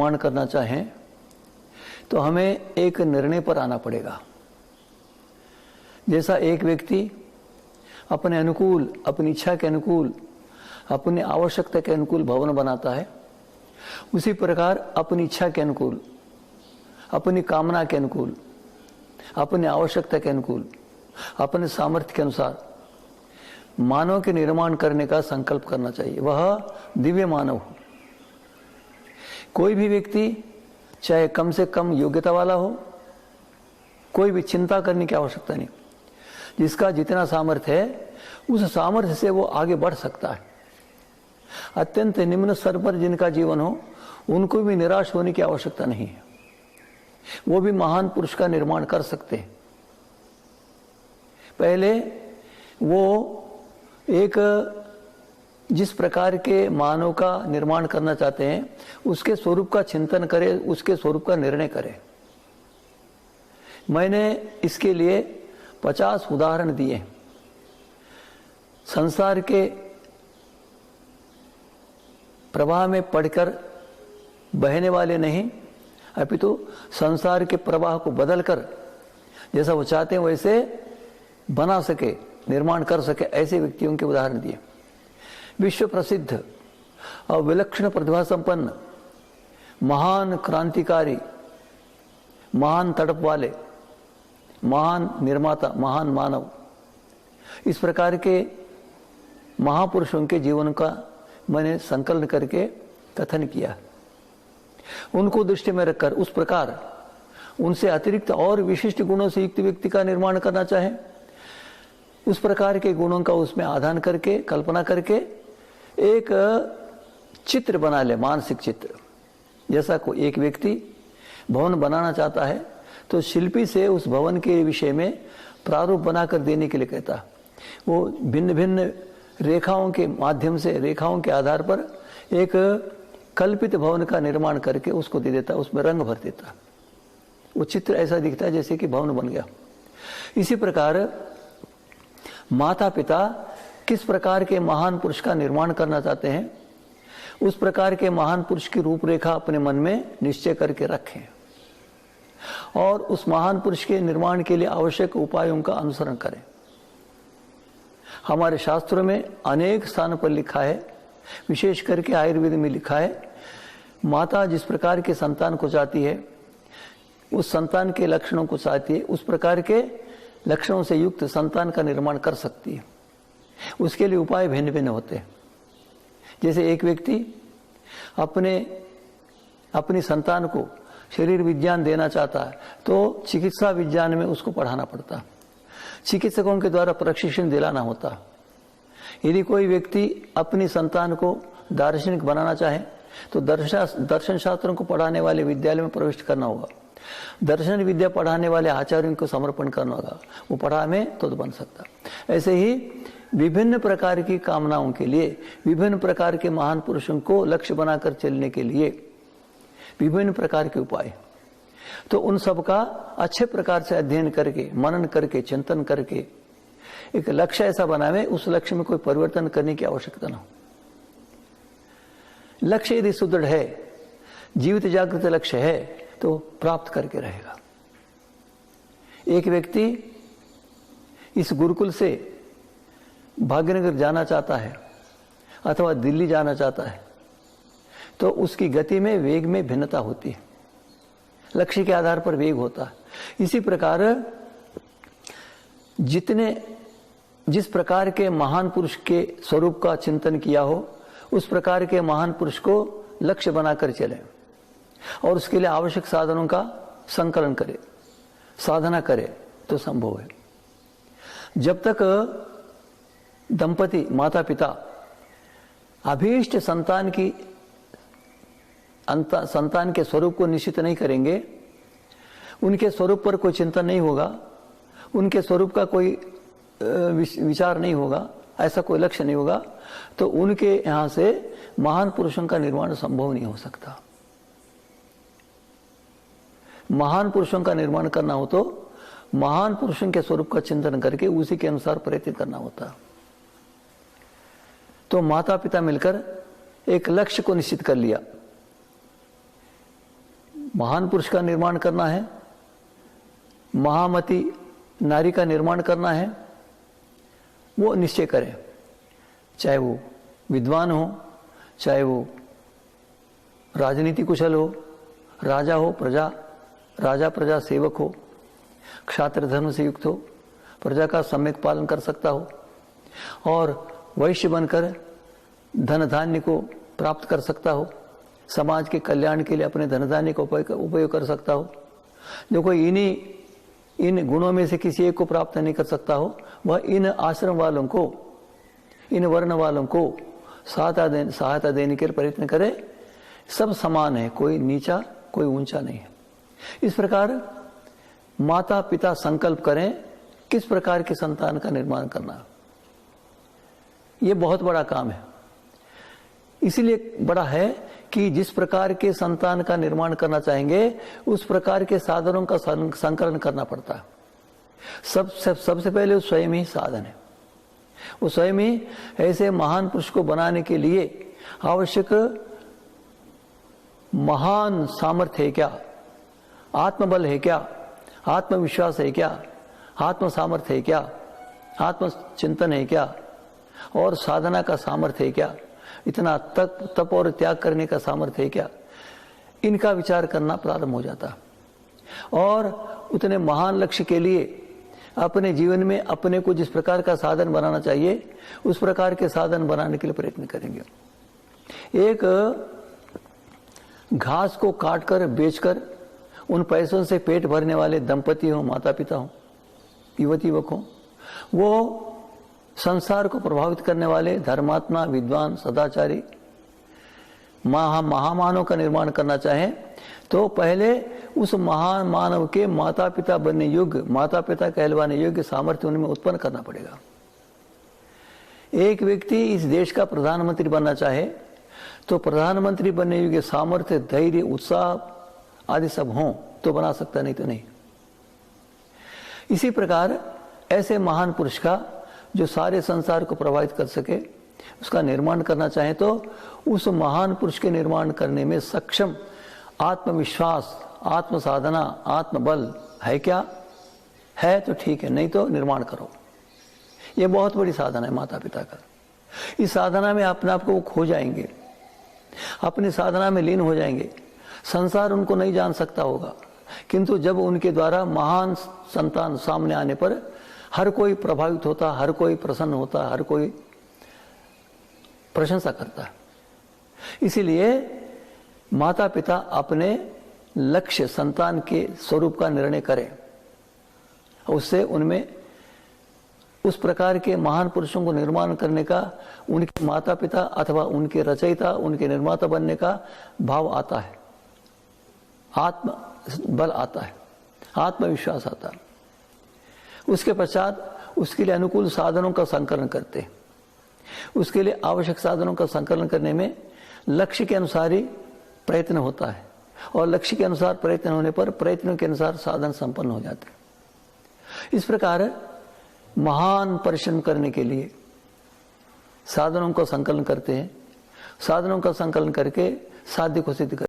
निर्माण करना चाहें तो हमें एक निर्णय पर आना पड़ेगा। जैसा एक व्यक्ति अपने अनुकूल, अपनी इच्छा के अनुकूल, अपनी आवश्यकता के अनुकूल भवन बनाता है, उसी प्रकार अपनी इच्छा के अनुकूल, अपनी कामना के अनुकूल, अपनी आवश्यकता के अनुकूल, अपने सामर्थ्य के अनुसार मानव के निर्माण करने का संकल्प करना चाहिए। वह दिव्य मानव हो। कोई भी व्यक्ति चाहे कम से कम योग्यता वाला हो, कोई भी चिंता करने की आवश्यकता नहीं। जिसका जितना सामर्थ्य है उस सामर्थ्य से वो आगे बढ़ सकता है। अत्यंत निम्न स्तर पर जिनका जीवन हो उनको भी निराश होने की आवश्यकता नहीं है। वो भी महान पुरुष का निर्माण कर सकते हैं। पहले वो एक जिस प्रकार के मानव का निर्माण करना चाहते हैं उसके स्वरूप का चिंतन करें, उसके स्वरूप का निर्णय करें। मैंने इसके लिए 50 उदाहरण दिए। संसार के प्रवाह में पड़कर बहने वाले नहीं, अपितु संसार के प्रवाह को बदलकर जैसा वो चाहते हैं वैसे बना सके, निर्माण कर सके, ऐसे व्यक्तियों के उदाहरण दिए। विश्व प्रसिद्ध और विलक्षण प्रतिभा संपन्न महान क्रांतिकारी, महान तड़प वाले, महान निर्माता, महान मानव, इस प्रकार के महापुरुषों के जीवन का मैंने संकलन करके कथन किया। उनको दृष्टि में रखकर उस प्रकार उनसे अतिरिक्त और विशिष्ट गुणों से युक्त व्यक्ति का निर्माण करना चाहे, उस प्रकार के गुणों का उसमें आधान करके, कल्पना करके एक चित्र बना ले, मानसिक चित्र। जैसा कोई एक व्यक्ति भवन बनाना चाहता है तो शिल्पी से उस भवन के विषय में प्रारूप बनाकर देने के लिए कहता। वो भिन्न भिन्न रेखाओं के माध्यम से, रेखाओं के आधार पर एक कल्पित भवन का निर्माण करके उसको दे देता, उसमें रंग भर देता। वो चित्र ऐसा दिखता है जैसे कि भवन बन गया। इसी प्रकार माता पिता किस प्रकार के महान पुरुष का निर्माण करना चाहते हैं, उस प्रकार के महान पुरुष की रूपरेखा अपने मन में निश्चय करके रखें और उस महान पुरुष के निर्माण के लिए आवश्यक उपायों का अनुसरण करें। हमारे शास्त्रों में अनेक स्थानों पर लिखा है, विशेष करके आयुर्वेद में लिखा है, माता जिस प्रकार के संतान को चाहती है, उस संतान के लक्षणों को चाहती है, उस प्रकार के लक्षणों से युक्त संतान का निर्माण कर सकती है। उसके लिए उपाय भिन्न भिन्न होते हैं। जैसे एक व्यक्ति अपनी संतान को शरीर विज्ञान देना चाहता है तो चिकित्सा विज्ञान में उसको पढ़ाना पड़ता, चिकित्सकों के द्वारा प्रशिक्षण दिलाना होता। यदि कोई व्यक्ति अपनी संतान को दार्शनिक बनाना चाहे तो दर्शन शास्त्रों को पढ़ाने वाले विद्यालय में प्रविष्ट करना होगा, दर्शन विद्या पढ़ाने वाले आचार्यों को समर्पण करना होगा, वो पढ़ा में तो बन सकता। ऐसे ही विभिन्न प्रकार की कामनाओं के लिए, विभिन्न प्रकार के महान पुरुषों को लक्ष्य बनाकर चलने के लिए विभिन्न प्रकार के उपाय, तो उन सब का अच्छे प्रकार से अध्ययन करके, मनन करके, चिंतन करके एक लक्ष्य ऐसा बनावे, उस लक्ष्य में कोई परिवर्तन करने की आवश्यकता न हो। लक्ष्य यदि सुदृढ़ है, जीवित जागृत लक्ष्य है तो प्राप्त करके रहेगा। एक व्यक्ति इस गुरुकुल से भाग्यनगर जाना चाहता है अथवा दिल्ली जाना चाहता है तो उसकी गति में, वेग में भिन्नता होती है, लक्ष्य के आधार पर वेग होता है। इसी प्रकार जिस प्रकार के महान पुरुष के स्वरूप का चिंतन किया हो, उस प्रकार के महान पुरुष को लक्ष्य बनाकर चले और उसके लिए आवश्यक साधनों का संकलन करे, साधना करे तो संभव है। जब तक दंपति, माता पिता अभीष्ट संतान के स्वरूप को निश्चित नहीं करेंगे, उनके स्वरूप पर कोई चिंतन नहीं होगा, उनके स्वरूप का कोई विचार नहीं होगा, ऐसा कोई लक्ष्य नहीं होगा, तो उनके यहां से महान पुरुषों का निर्माण संभव नहीं हो सकता। महान पुरुषों का निर्माण करना हो तो महान पुरुषों के स्वरूप का चिंतन करके उसी के अनुसार प्रयत्न करना होता। तो माता पिता मिलकर एक लक्ष्य को निश्चित कर लिया महान पुरुष का निर्माण करना है, महामती नारी का निर्माण करना है, वो निश्चय करें। चाहे वो विद्वान हो, चाहे वो राजनीति कुशल हो, राजा हो, राजा प्रजा सेवक हो, क्षात्र धर्म से युक्त हो, प्रजा का सम्यक पालन कर सकता हो और वैश्य बनकर धन धान्य को प्राप्त कर सकता हो, समाज के कल्याण के लिए अपने धन धान्य का उपयोग कर सकता हो। जो कोई इन गुणों में से किसी एक को प्राप्त नहीं कर सकता हो, वह इन आश्रम वालों को, इन वर्ण वालों को सहायता देने के लिए प्रयत्न करे। सब समान है, कोई नीचा कोई ऊंचा नहीं है। इस प्रकार माता पिता संकल्प करें किस प्रकार के संतान का निर्माण करना। यह बहुत बड़ा काम है। इसीलिए बड़ा है कि जिस प्रकार के संतान का निर्माण करना चाहेंगे उस प्रकार के साधनों का संकलन करना पड़ता है। सबसे पहले स्वयं ही साधन है। वो स्वयं ही ऐसे महान पुरुष को बनाने के लिए आवश्यक महान सामर्थ्य है क्या, आत्मबल है क्या, आत्मविश्वास है क्या, आत्म सामर्थ्य है क्या, आत्मचिंतन है क्या और साधना का सामर्थ्य है क्या, इतना तप और त्याग करने का सामर्थ्य है क्या, इनका विचार करना प्रारंभ हो जाता। और उतने महान लक्ष्य के लिए अपने जीवन में अपने को जिस प्रकार का साधन बनाना चाहिए उस प्रकार के साधन बनाने के लिए प्रयत्न करेंगे। एक घास को काटकर बेचकर उन पैसों से पेट भरने वाले दंपति हो, माता पिता हो, युवती युवक हो, वो संसार को प्रभावित करने वाले धर्मात्मा, विद्वान, सदाचारी महामानव का निर्माण करना चाहें तो पहले उस महान मानव के माता पिता बनने योग्य, माता पिता कहलवाने योग्य सामर्थ्य उनमें उत्पन्न करना पड़ेगा। एक व्यक्ति इस देश का प्रधानमंत्री बनना चाहे तो प्रधानमंत्री बनने योग्य सामर्थ्य, धैर्य, उत्साह आदि सब हों तो बना सकता, नहीं तो नहीं। इसी प्रकार ऐसे महान पुरुष का जो सारे संसार को प्रभावित कर सके उसका निर्माण करना चाहे तो उस महान पुरुष के निर्माण करने में सक्षम आत्मविश्वास, आत्म साधना, आत्मबल है क्या? है तो ठीक है, नहीं तो निर्माण करो। यह बहुत बड़ी साधना है माता पिता का। इस साधना में अपने आप को वो खो जाएंगे, अपनी साधना में लीन हो जाएंगे। संसार उनको नहीं जान सकता होगा, किंतु जब उनके द्वारा महान संतान सामने आने पर हर कोई प्रभावित होता, हर कोई प्रसन्न होता, हर कोई प्रशंसा करता है। इसीलिए माता पिता अपने लक्ष्य संतान के स्वरूप का निर्णय करें, उससे उनमें उस प्रकार के महान पुरुषों को निर्माण करने का उनके माता पिता अथवा उनके रचयिता, उनके निर्माता बनने का भाव आता है, आत्म बल आता है, आत्मविश्वास आता है। उसके पश्चात उसके लिए अनुकूल साधनों का संकलन करते हैं। उसके लिए आवश्यक साधनों का संकलन करने में लक्ष्य के अनुसार ही प्रयत्न होता है और लक्ष्य के अनुसार प्रयत्न होने पर प्रयत्नों के अनुसार साधन संपन्न हो जाते हैं। इस प्रकार महान परिश्रम करने के लिए साधनों का संकलन करते हैं। साधनों का संकलन करके साध्य को सिद्ध करते हैं।